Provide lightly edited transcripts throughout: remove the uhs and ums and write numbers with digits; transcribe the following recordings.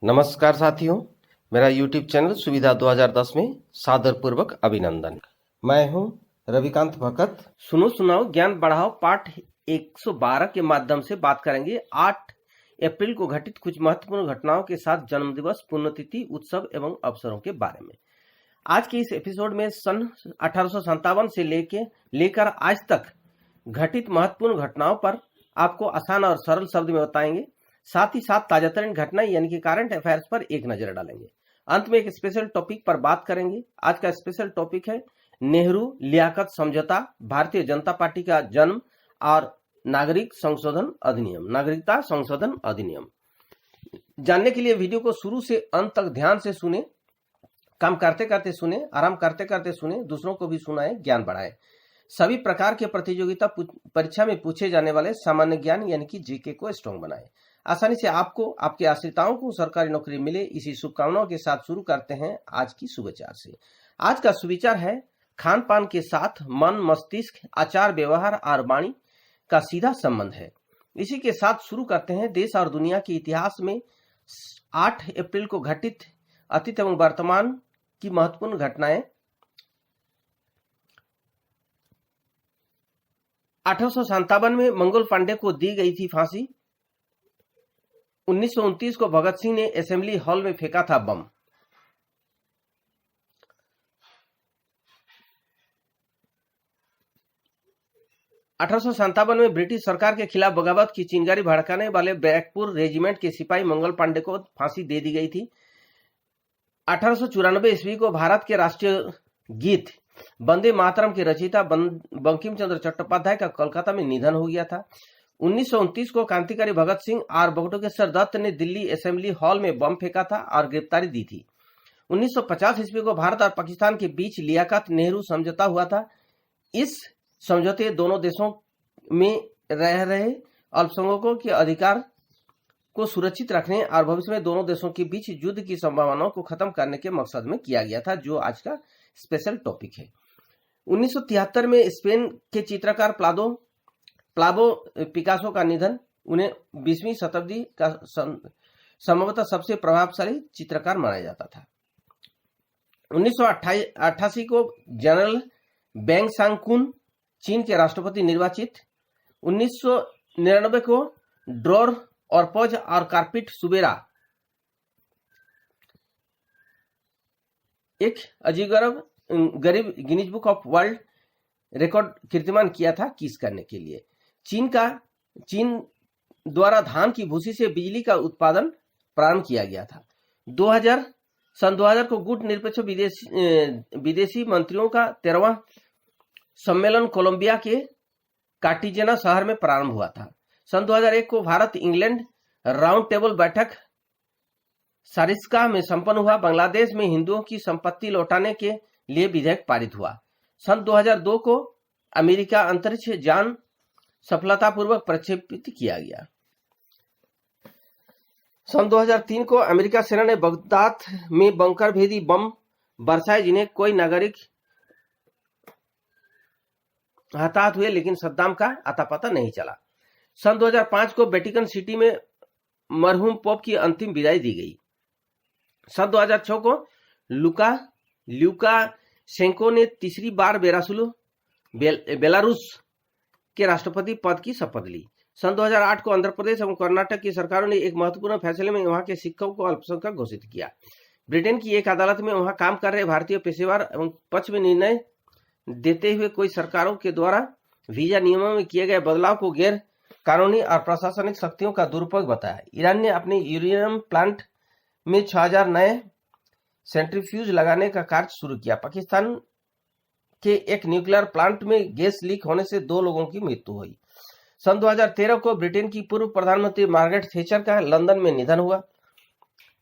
नमस्कार साथियों, मेरा YouTube चैनल सुविधा 2010 में सादरपूर्वक अभिनंदन। मैं हूं रविकांत भगत। सुनो सुनाओ ज्ञान बढ़ाओ पाठ 112 के माध्यम से बात करेंगे 8 अप्रैल को घटित कुछ महत्वपूर्ण घटनाओं के साथ जन्मदिवस, पुण्यतिथि, उत्सव एवं अवसरों के बारे में। आज के इस एपिसोड में सन 1857 से लेकर आज तक घटित महत्वपूर्ण घटनाओं पर आपको आसान और सरल शब्द में बताएंगे। साथ ही साथ ताजातरीन घटना यानी कि करंट अफेयर्स पर एक नजर डालेंगे। अंत में एक स्पेशल टॉपिक पर बात करेंगे। आज का स्पेशल टॉपिक है नेहरू लियाकत समझौता, भारतीय जनता पार्टी का जन्म और नागरिकता संशोधन अधिनियम। जानने के लिए वीडियो को शुरू से अंत तक ध्यान से सुने, काम करते करते सुने, आराम करते करते सुने, दूसरों को भी सुनाए, ज्ञान बढ़ाए। सभी प्रकार के प्रतियोगिता परीक्षा में पूछे जाने वाले सामान्य ज्ञान यानी कि जीके को स्ट्रॉन्ग बनाए। आसानी से आपको, आपके आश्रिताओं को सरकारी नौकरी मिले, इसी शुभकामनाओं के साथ शुरू करते हैं आज की सुविचार से। आज का सुविचार है खान पान के साथ मन, मस्तिष्क, आचार, व्यवहार और वाणी का सीधा संबंध है। इसी के साथ शुरू करते हैं देश और दुनिया के इतिहास में 8 अप्रैल को घटित अतीत एवं वर्तमान की महत्वपूर्ण घटनाएं। 1857 में मंगल पांडे को दी गई थी फांसी। 1929 को भगत सिंह ने असेंबली हॉल में फेंका था बम। 1857 में ब्रिटिश सरकार के खिलाफ बगावत की चिंगारी भड़काने वाले बैरकपुर रेजिमेंट के सिपाही मंगल पांडे को फांसी दे दी गई थी। 1894 ईस्वी को भारत के राष्ट्रीय गीत वंदे मातरम के रचयिता बंकिम चंद्र चट्टोपाध्याय का कोलकाता में निधन हो गया था। 1929 को क्रांतिकारी भगत सिंह और बटुकेश्वर दत्त ने दिल्ली असेंबली हॉल में बम फेंका था और गिरफ्तारी दी थी। 1950 ईस्वी को भारत और पाकिस्तान के बीच लियाकत नेहरू समझौता हुआ था। इस समझौते दोनों देशों में रह रहे अल्पसंख्यकों के अधिकार को सुरक्षित रखने और भविष्य में दोनों देशों के बीच युद्ध की संभावनाओं को खत्म करने के मकसद में किया गया था, जो आज का स्पेशल टॉपिक है। 1973 में स्पेन के चित्रकार प्लाबो पिकासो का निधन। उन्हें 20वीं शताब्दी का संभवतः सबसे प्रभावशाली चित्रकार माना जाता था। 1988 को जनरल बेंग सांगकुन चीन के राष्ट्रपति निर्वाचित। 1999 को ड्रोर और पज और कार्पेट सुबेरा एक गरीब Guinness book of world record कीर्तिमान किया था किस करने के लिए। चीन द्वारा धान की भूसी से बिजली का उत्पादन प्रारंभ किया गया था। सन 2000 को गुट निरपेक्ष विदेशी मंत्रियों का 13वां सम्मेलन कोलंबिया के कार्टिजेना शहर में प्रारंभ हुआ था। सन 2001 को भारत इंग्लैंड राउंड टेबल बैठक सारिस्का में संपन्न हुआ। बांग्लादेश में हिंदुओं की संपत्ति लौटाने के लिए विधेयक पारित हुआ। सन 2002 को अमेरिका अंतरिक्ष यान सफलतापूर्वक प्रक्षेपित किया गया। सन 2003 को अमेरिका सेना ने बगदाद में बंकर भेदी बम बरसाए, जिन्हें कोई नागरिक हताहत हुए, लेकिन सद्दाम का अता पता नहीं चला। सन 2005 को वेटिकन सिटी में मरहूम पोप की अंतिम विदाई दी गई। सन 2006 को ल्यूकाशेंको ने तीसरी बार बेलारूस के राष्ट्रपति पद की शपथ ली। सन 2008 को आंध्र प्रदेश एवं कर्नाटक की सरकारों ने एक महत्वपूर्ण फैसले में वहां के सिखों को अल्पसंख्यक घोषित किया। ब्रिटेन की एक अदालत में वहां काम कर रहे भारतीय पेशेवर एवं पक्ष में निर्णय देते हुए कोई सरकारों के द्वारा वीजा नियमों में किए गए बदलाव को गैर कानूनी और प्रशासनिक शक्तियों का दुरुपयोग बताया। ईरान ने अपने यूरेनियम प्लांट में 6000 नए सेंट्रीफ्यूज लगाने का कार्य शुरू किया। पाकिस्तान के एक न्यूक्लियर प्लांट में गैस लीक होने से 2 लोगों की मृत्यु हुई। सन 2013 को ब्रिटेन की पूर्व प्रधानमंत्री मार्गरेट थैचर का लंदन में निधन हुआ।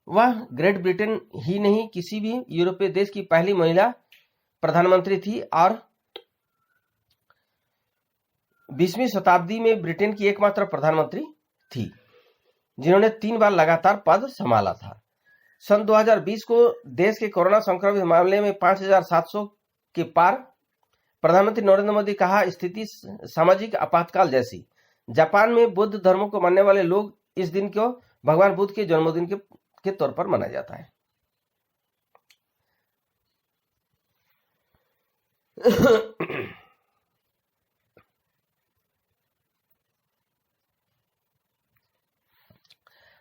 वह ग्रेट ब्रिटेन ही नहीं, किसी भी यूरोपीय देश की पहली महिला प्रधानमंत्री थी और 20वीं शताब्दी में ब्रिटेन की एकमात्र प्रधानमंत्री थी जिन्होंने 3 बार लगातार पद संभाला था। सन 2020 को देश के कोरोना संक्रमित मामले में 5700 के पार। प्रधानमंत्री नरेंद्र मोदी कहा, स्थिति सामाजिक आपातकाल जैसी। जापान में बुद्ध धर्म को मानने वाले लोग इस दिन को भगवान बुद्ध के जन्मदिन के तौर पर मनाया जाता है।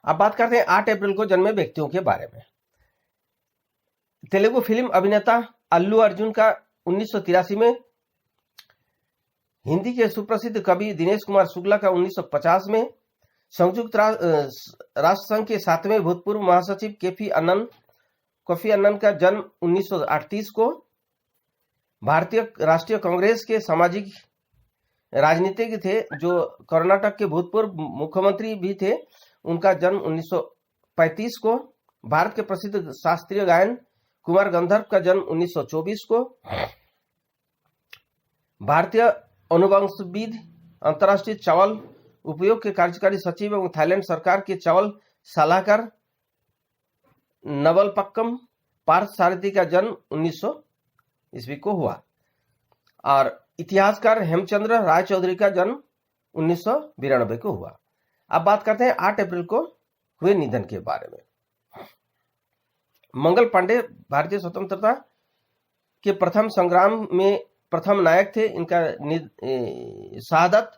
अब बात करते हैं 8 अप्रैल को जन्मे व्यक्तियों के बारे में। तेलुगु फिल्म अभिनेता अल्लू अर्जुन का 1983 में, हिंदी के सुप्रसिद्ध कवि दिनेश कुमार शुक्ला का 1950 में, संयुक्त राष्ट्र संघ के 7वें भूतपूर्व महासचिव कोफी अन्नन का जन्म 1938 को, भारतीय राष्ट्रीय कांग्रेस के सामाजिक राजनीतिज्ञ थे जो कर्नाटक के भूतपूर्व मुख्यमंत्री भी थे, उनका जन्म 1935 को, भारत के प्रसिद्ध शास्त्रीय गायन कुमार गंधर्व का जन्म 1924 को, भारतीय अनुवंशविद, अंतर्राष्ट्रीय चावल उपयोग के कार्यकारी सचिव एवं थाईलैंड सरकार के चावल सलाहकार नवलपक्कम पार्थसारथी का जन्म 1900 ईस्वी को हुआ, और इतिहासकार हेमचंद्र राय चौधरी का जन्म 1992 को हुआ। अब बात करते हैं 8 अप्रैल को हुए निधन के बारे में। मंगल पांडे भारतीय स्वतंत्रता के प्रथम संग्राम में प्रथम नायक थे। इनका शहादत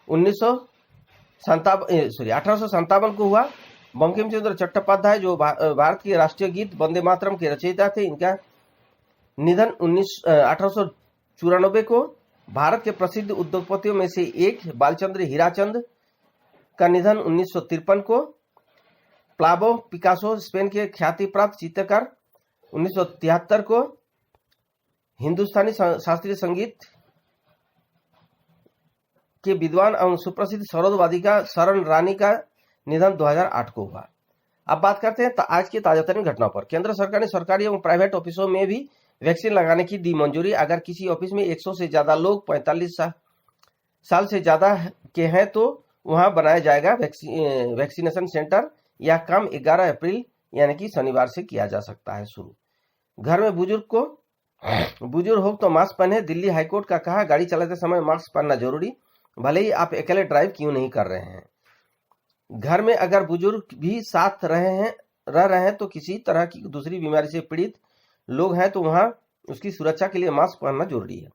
1857 को हुआ। बंकिम चंद्र चट्टोपाध्याय जो भारत के राष्ट्रीय गीत वंदे मातरम के रचयिता थे, इनका निधन 1894 को। भारत के प्रसिद्ध उद्योगपतियों में से एक बालचंद्र हीराचंद का निधन 1953 को। पाब्लो पिकासो स्पेन के ख्याति प्राप्त चित्रकार 1973 को। हिंदुस्तानी शास्त्रीय संगीत के विद्वान एवं सुप्रसिद्ध सरोदवादिका शरण रानी का निधन 2008 को हुआ। अब बात करते हैं आज की ताजातरीन घटनाओं पर। केंद्र सरकार ने सरकारी एवं प्राइवेट ऑफिसों में भी वैक्सीन लगाने की दी मंजूरी। अगर किसी ऑफिस में 100 से ज्यादा लोग 45 साल से ज्यादा के हैं तो वहां बनाया जाएगा वैक्सीनेशन सेंटर। यह काम 11 अप्रैल यानी कि शनिवार से किया जा सकता है शुरू। घर में बुजुर्ग हो तो मास्क पहने। दिल्ली हाईकोर्ट का कहा, गाड़ी चलाते समय मास्क पहनना जरूरी, भले ही आप अकेले ड्राइव क्यों नहीं कर रहे हैं। घर में अगर बुजुर्ग भी साथ रह रहे हैं तो किसी तरह की दूसरी बीमारी से पीड़ित लोग हैं तो वहां उसकी सुरक्षा के लिए मास्क पहनना जरूरी है।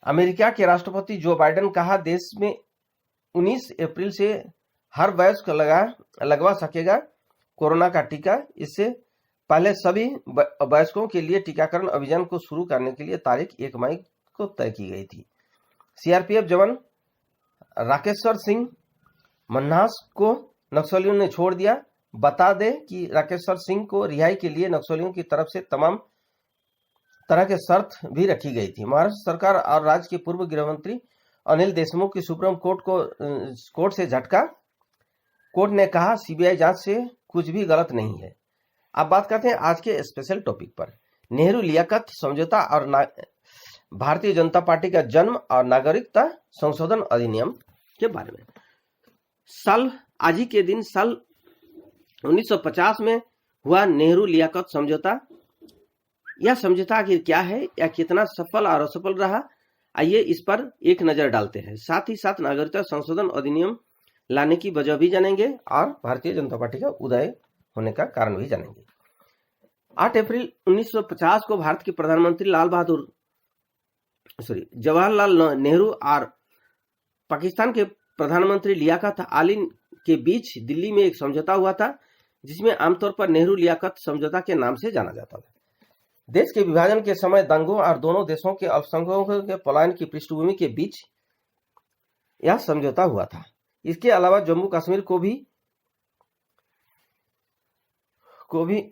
अमेरिका के राष्ट्रपति जो बाइडेन कहा, देश में 19 अप्रैल से हर वयस्क लगवा सकेगा कोरोना का टीका। इससे पहले सभी वयस्कों के लिए टीकाकरण अभियान को शुरू करने के लिए तारीख 1 मई को तय की गई थी। सीआरपीएफ जवान राकेश्वर सिंह मन्हास को नक्सलियों ने छोड़ दिया। बता दें कि राकेश्वर सिंह को रिहाई के लिए नक्सलियों की तरफ से तमाम तरह के शर्त भी रखी गई थी। महाराष्ट्र सरकार और राज्य के पूर्व गृह मंत्री अनिल देशमुख की सुप्रीम कोर्ट से झटका। कोर्ट ने कहा, सीबीआई जांच से कुछ भी गलत नहीं है। अब बात करते हैं आज के स्पेशल टॉपिक पर। नेहरू लियाकत समझौता और भारतीय जनता पार्टी का जन्म और नागरिकता संशोधन अधिनियम के बारे में। आज ही के दिन साल 1950 में हुआ नेहरू लियाकत समझौता। यह समझौता आखिर क्या है या कितना सफल और असफल रहा, आइए इस पर एक नजर डालते हैं। साथ ही साथ नागरिकता संशोधन अधिनियम लाने की वजह भी जानेंगे और भारतीय जनता पार्टी का उदय होने का कारण भी जानेंगे। 8 अप्रैल 1950 को भारत के प्रधानमंत्री जवाहरलाल नेहरू और पाकिस्तान के प्रधानमंत्री लियाकत अली के बीच दिल्ली में एक समझौता हुआ था, जिसमें आमतौर पर नेहरू लियाकत समझौता के नाम से जाना जाता था। देश के विभाजन के समय दंगों और दोनों देशों के अल्पसंख्यकों के पलायन की पृष्ठभूमि के बीच यह समझौता हुआ था। इसके अलावा जम्मू कश्मीर को भी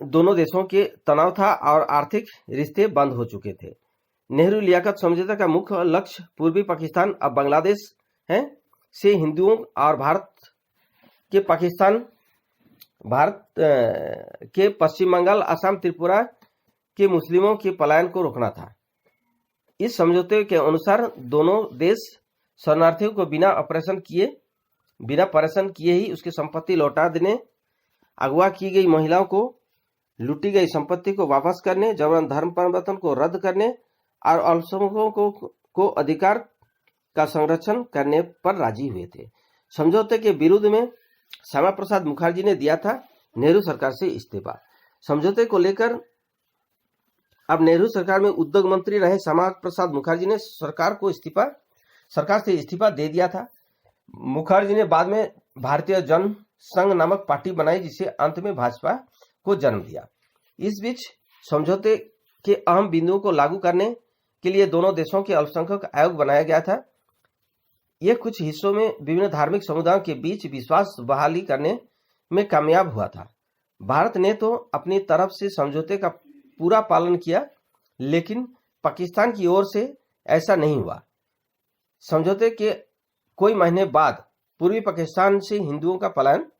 दोनों देशों के तनाव था और आर्थिक रिश्ते बंद हो चुके थे। नेहरू लियाकत समझौता का मुख्य लक्ष्य पूर्वी पाकिस्तान अब बांग्लादेश है से हिंदुओं और भारत के पश्चिम बंगाल, असम, त्रिपुरा के मुस्लिमों के पलायन को रोकना था। इस समझौते के अनुसार दोनों देश शरणार्थियों को बिना परेशान किए ही उसकी संपत्ति लौटा देने, अगवा की गई महिलाओं को लूटी गई संपत्ति को वापस करने, जबरन धर्म परिवर्तन को रद्द करने और अल्पसंख्यकों को अधिकार का संरक्षण करने पर राजी हुए थे। समझौते के विरुद्ध में श्यामा प्रसाद मुखर्जी ने दिया था नेहरू सरकार से इस्तीफा। समझौते को लेकर अब नेहरू सरकार में उद्योग मंत्री रहे श्यामा प्रसाद मुखर्जी ने सरकार से इस्तीफा दे दिया था। मुखर्जी ने बाद में भारतीय जन संघ नामक पार्टी बनाई, जिसे अंत में भाजपा को जन्म दिया। इस बीच समझौते के अहम बिंदुओं को लागू करने के लिए दोनों देशों के अल्पसंख्यक आयोग बनाया गया था। यह कुछ हिस्सों में विभिन्न धार्मिक समुदायों के बीच विश्वास बहाली करने में कामयाब हुआ था। भारत ने तो अपनी तरफ से समझौते का पूरा पालन किया, लेकिन पाकिस्तान की ओर से ऐसा नहीं हुआ। समझौते के कोई महीने बाद पूर्वी पाकिस्तान से हिंदुओं का पलायन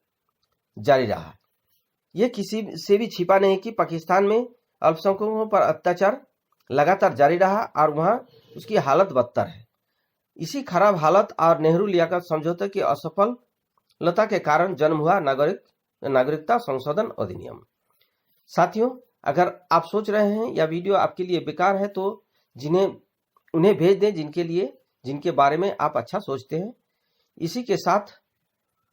जारी रहा। यह किसी से भी छिपा नहीं कि पाकिस्तान में अल्पसंख्यकों पर अत्याचार लगातार जारी रहा और वहां उसकी हालत बदतर है। इसी खराब हालत और नेहरू लियाकत समझौते की असफलता के कारण जन्म हुआ नागरिकता संशोधन अधिनियम। साथियों, अगर आप सोच रहे हैं यह वीडियो आपके लिए बेकार है तो उन्हें भेज दें जिनके बारे में आप अच्छा सोचते हैं। इसी के साथ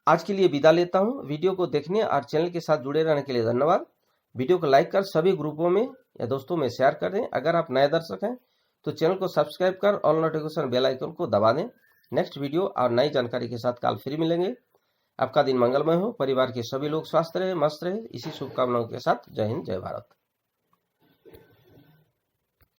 आज के लिए विदा लेता हूं। वीडियो को देखने और चैनल के साथ जुड़े रहने के लिए धन्यवाद। वीडियो को लाइक कर सभी ग्रुपों में या दोस्तों में शेयर कर दें। अगर आप नए दर्शक हैं तो चैनल को सब्सक्राइब कर ऑल नोटिफिकेशन बेल आइकन को दबा दें। नेक्स्ट वीडियो और नई जानकारी के साथ कल फिर मिलेंगे। आपका दिन मंगलमय हो, परिवार के सभी लोग स्वस्थ रहे, मस्त रहे, इसी शुभकामनाओं के साथ जय हिंद, जय भारत।